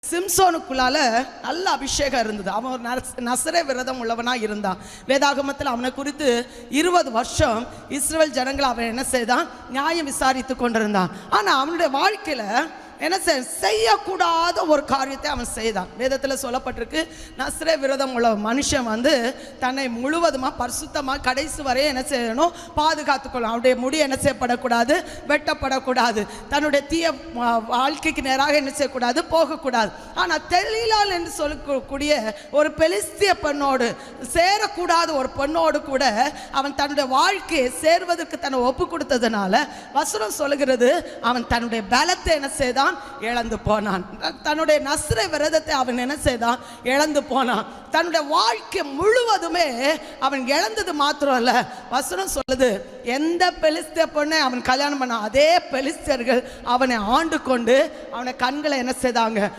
சிம்சோனுக்குள்ளால நல்ல அபிஷேகம் இருந்தது. அவன் ஒரு நசரே விரதம் உள்ளவனா இருந்தான். வேதாகமத்தில் அவனை குறித்து 20 வருஷம் இஸ்ரவேல் ஜனங்கள் அவன் என்ன செய்தான், நியாயம் விசாரித்து கொண்டிருந்தான். ஆனால் அவனுடைய வாழ்க்கையில் என்ன செய்யக்கூடாத ஒரு காரியத்தை அவன் செய்தான். வேதத்தில் சொல்லப்பட்டிருக்கு, நசரே விரதம் உள்ள மனுஷன் தன்னை முழுவதுமாக பரிசுத்தமாக கடைசி வரை என்ன செய்யணும், பாதுகாத்துக்கொள்ளும். அவனுடைய முடி என்ன செய்யப்படக்கூடாது, வெட்டப்படக்கூடாது. தன்னுடைய தீய வாழ்க்கைக்கு நேராக என்ன செய்யக்கூடாது, போகக்கூடாது. ஆனால் தெலீலாள் என்று சொல்லக்கூடிய ஒரு பெலிஸ்திய பெண்ணோடு சேரக்கூடாத ஒரு பெண்ணோடு கூட அவன் தன்னுடைய வாழ்க்கையை சேர்வதற்கு தன்னை ஒப்பு கொடுத்ததுனால வசனம் சொல்லுகிறது, அவன் தன்னுடைய பலத்தை என்ன செய்தான், இழந்து போனான். தன்னுடைய நஸ்ரே விரதத்தை அவன் என்ன செய்தான், இழந்து போனான். தன்னுடைய வாழ்க்கை முழுவதுமே அவன் இழந்தது மாத்திரம் அல்ல, வசனம் சொல்லுது, எந்த பெலிஸ்திய பொண்ணை அவன் கல்யாணம் பண்ண அதே பெலிஸ்தியர்கள் அவனை ஆண்டு கொண்டு அவனை கண்களை என்ன செய்தாங்க,